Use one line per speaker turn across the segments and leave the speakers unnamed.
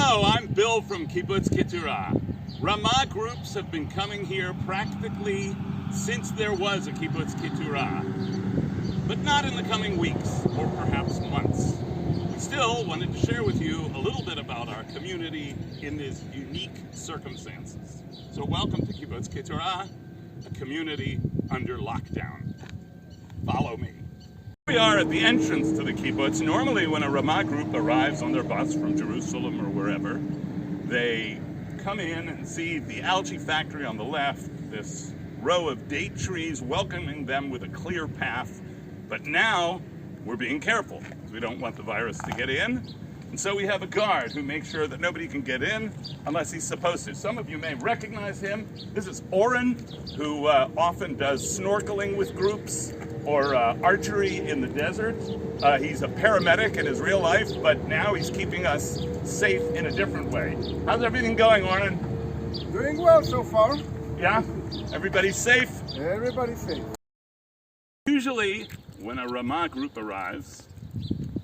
Hello, I'm Bill from Kibbutz Ketura. Ramah groups have been coming here practically since there was a Kibbutz Ketura, but not in the coming weeks or perhaps months. We still wanted to share with you a little bit about our community in these unique circumstances. So welcome to Kibbutz Ketura, a community under lockdown. Follow me. We are at the entrance to the kibbutz. Normally when a Ramah group arrives on their bus from Jerusalem or wherever, they come in and see the algae factory on the left, this row of date trees welcoming them with a clear path. But now we're being careful because we don't want the virus to get in. And so we have a guard who makes sure that nobody can get in unless he's supposed to. Some of you may recognize him. This is Oren, who often does snorkeling with groups or archery in the desert. He's a paramedic in his real life, but now he's keeping us safe in a different way. How's everything going, Oren?
Doing well so far.
Yeah? Everybody's safe?
Everybody's safe.
Usually, when a Ramah group arrives,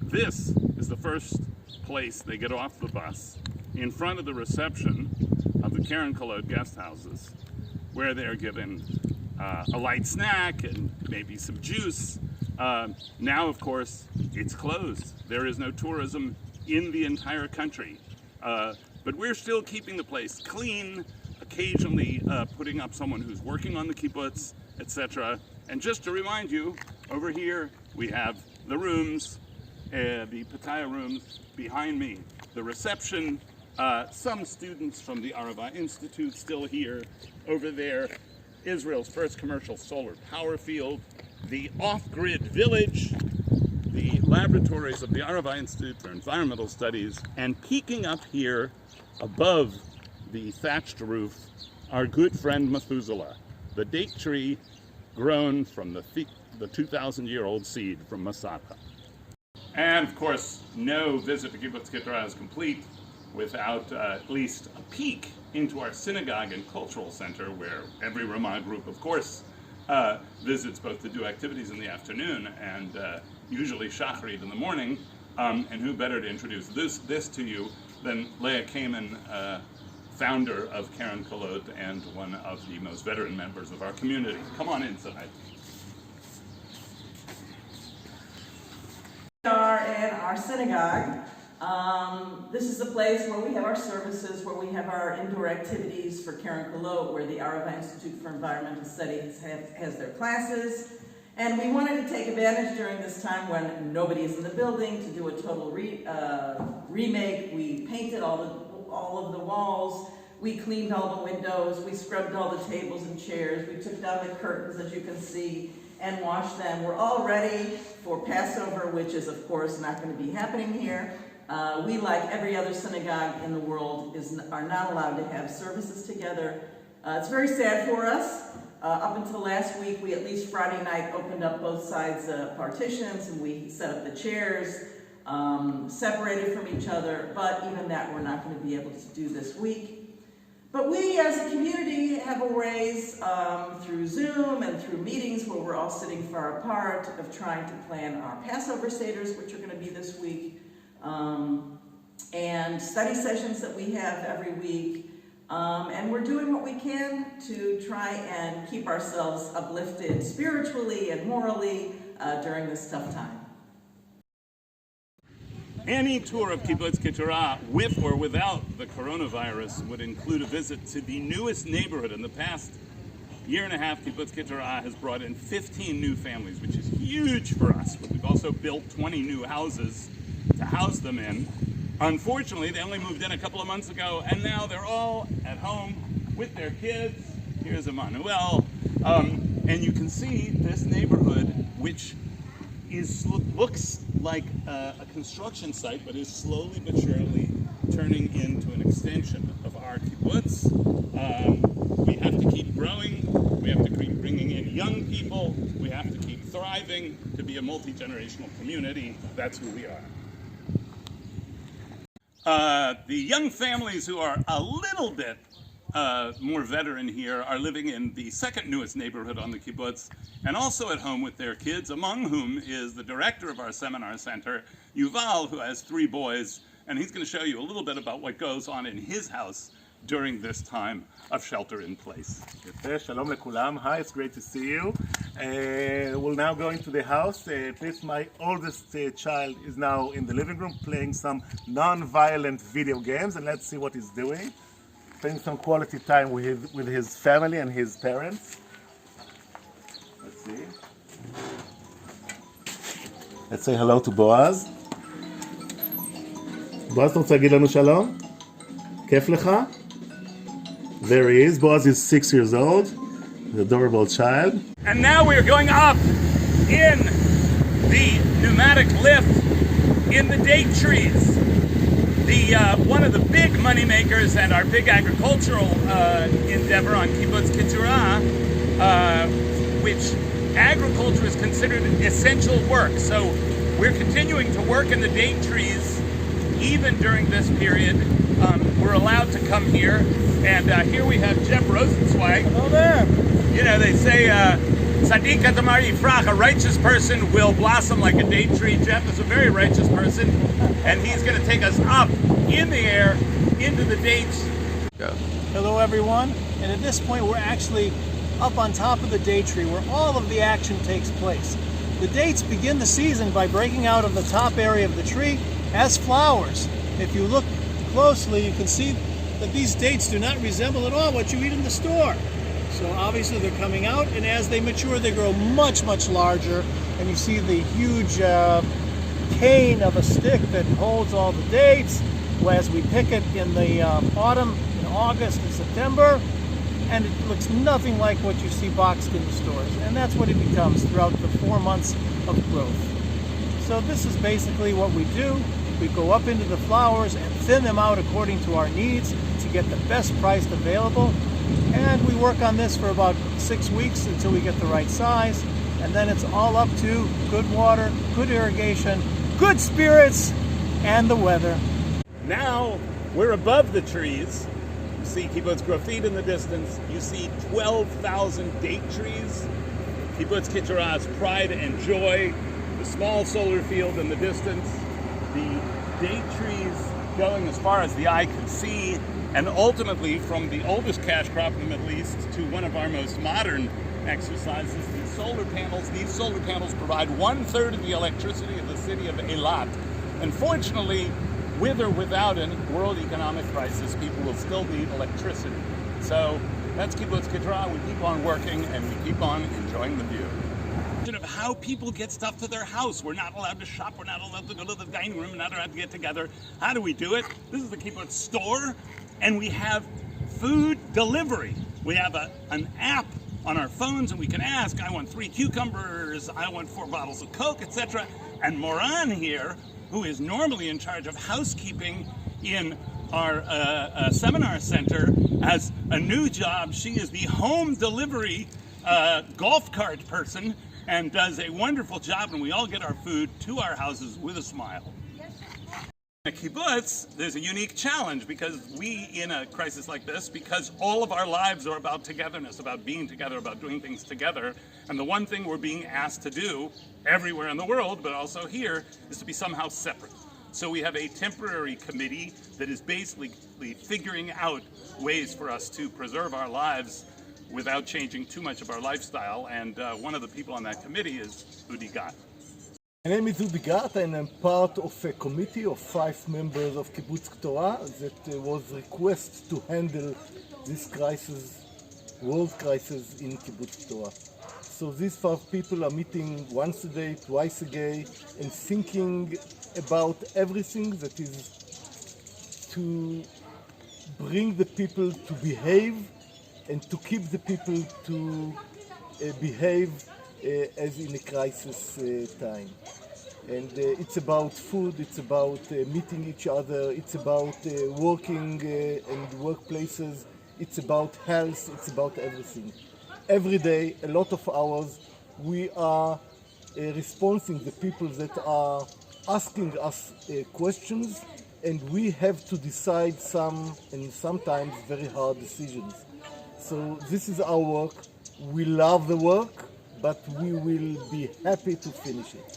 this is the first place they get off the bus, in front of the reception of the Keren Kolot guest houses, where they're given a light snack and maybe some juice. Now, of course, it's closed. There is no tourism in the entire country. But we're still keeping the place clean, occasionally putting up someone who's working on the kibbutz, etc. And just to remind you, over here we have the rooms, the Pataya rooms behind me, the reception, some students from the Arava Institute still here. Over there, Israel's first commercial solar power field, the off-grid village, the laboratories of the Arava Institute for Environmental Studies, and peeking up here above the thatched roof, our good friend Methuselah, the date tree grown from the 2,000-year-old seed from Masada. And of course, no visit to Kibbutz Ketura is complete without at least a peek into our synagogue and cultural center, where every Ramah group, of course, visits both to do activities in the afternoon and usually Shacharit in the morning. And who better to introduce this to you than Leah Kamen, founder of Keren Kolot and one of the most veteran members of our community. Come on inside.
We are in our synagogue. This is a place where we have our services, where we have our indoor activities for Keren Kolot, where the Arava Institute for Environmental Studies has their classes. And we wanted to take advantage during this time when nobody is in the building to do a total remake. We painted all of the walls. We cleaned all the windows. We scrubbed all the tables and chairs. We took down the curtains, as you can see, and washed them. We're all ready for Passover, which is, of course, not going to be happening here. We, like every other synagogue in the world, are not allowed to have services together. It's very sad for us. Up until last week, we, at least Friday night, opened up both sides partitions, and we set up the chairs, separated from each other, but even that we're not going to be able to do this week. But we, as a community, have a ways through Zoom and through meetings where we're all sitting far apart of trying to plan our Passover Seders, which are going to be this week, and study sessions that we have every week. And we're doing what we can to try and keep ourselves uplifted spiritually and morally during this tough time.
Any tour of Kibbutz Ketura, with or without the coronavirus, would include a visit to the newest neighborhood. In the past year and a half, Kibbutz Ketura has brought in 15 new families, which is huge for us. But we've also built 20 new houses to house them in. Unfortunately, they only moved in a couple of months ago, and now they're all at home with their kids. Here's Emmanuel. And you can see this neighborhood, which looks like a construction site, but is slowly but surely turning into an extension of our kibbutz. We have to keep growing. We have to keep bringing in young people. We have to keep thriving to be a multi-generational community. That's who we are. The young families who are a little bit more veteran here are living in the second newest neighborhood on the kibbutz, and also at home with their kids, among whom is the director of our seminar center, Yuval, who has 3 boys and he's going to show you a little bit about what goes on in his house during this time of shelter in place.
יפה, שלום לכולם. Hi, it's great to see you. We'll now go into the house. This, my oldest child is now in the living room playing some non-violent video games, and let's see what he's doing. Spending some quality time with his family and his parents. Let's see. Let's say hello to Boaz. Boaz, אתה רוצה להגיד לנו שלום? כיף לך? There he is. Boaz is 6 years old, an adorable child.
And now we are going up in the pneumatic lift in the date trees. One of the big money makers and our big agricultural endeavor on Kibbutz Ketura, which agriculture is considered essential work. So we're continuing to work in the date trees even during this period. We're allowed to come here, and here we have Jeff Rosenzweig.
Hello there.
You know, they say, Sadiq Atamar Yifrach, a righteous person will blossom like a date tree. Jeff is a very righteous person, and he's going to take us up in the air into the dates.
Hello everyone, and at this point we're actually up on top of the date tree where all of the action takes place. The dates begin the season by breaking out of the top area of the tree as flowers. If you look closely, you can see that these dates do not resemble at all what you eat in the store. So obviously they're coming out, and as they mature they grow much, much larger, and you see the huge cane of a stick that holds all the dates as we pick it in the autumn, in August and September, and it looks nothing like what you see boxed in the stores, and that's what it becomes throughout the 4 months of growth. So this is basically what we do. We go up into the flowers and thin them out according to our needs to get the best price available, and we work on this for about 6 weeks until we get the right size, and then it's all up to good water, good irrigation, good spirits, and the weather.
Now we're above the trees. You see Kibbutz graffiti in the distance. You see 12,000 date trees. Kibbutz Ketura's pride and joy. The small solar field in the distance. The date trees going as far as the eye can see. And ultimately, from the oldest cash crop in the Middle East to one of our most modern exercises, the solar panels. These solar panels provide 1/3 of the electricity of the city of Eilat. Unfortunately, with or without a world economic crisis, people will still need electricity. So that's Kibbutz Ketura. We keep on working and we keep on enjoying the view. Of how people get stuff to their house. We're not allowed to shop. We're not allowed to go to the dining room. We're not allowed to get together. How do we do it? This is the Kibbutz store, and we have food delivery. We have an app on our phones, and we can ask, I want 3 cucumbers, I want 4 bottles of Coke, etc. And Moran here, who is normally in charge of housekeeping in our seminar center, has a new job. She is the home delivery golf cart person and does a wonderful job, and we all get our food to our houses with a smile. In a kibbutz, there's a unique challenge because we, in a crisis like this, because all of our lives are about togetherness, about being together, about doing things together, and the one thing we're being asked to do everywhere in the world, but also here, is to be somehow separate. So we have a temporary committee that is basically figuring out ways for us to preserve our lives without changing too much of our lifestyle, and one of the people on that committee is Udi Gat.
My name is Udi Gat, and I'm part of a committee of 5 members of Kibbutz Ketura that was requested to handle this crisis, world crisis in Kibbutz Ketura. So these 5 people are meeting once a day, twice a day, and thinking about everything that is to bring the people to behave and to keep the people to behave as in a crisis time. And it's about food, it's about meeting each other, it's about working and workplaces, it's about health, it's about everything. Every day, a lot of hours, we are responding to the people that are asking us questions, and we have to decide some and sometimes very hard decisions. So this is our work. We love the work, but we will be happy to finish it.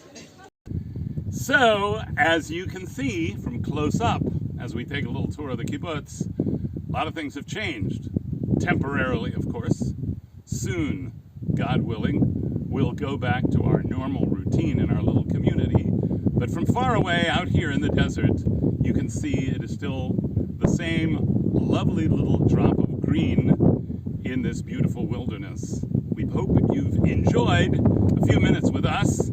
So, as you can see from close up as we take a little tour of the kibbutz. A lot of things have changed, temporarily, of course. Soon, God willing, we'll go back to our normal routine in our little community. But from far away, out here in the desert, you can see it is still the same lovely little drop of green in this beautiful wilderness. We hope that you've enjoyed a few minutes with us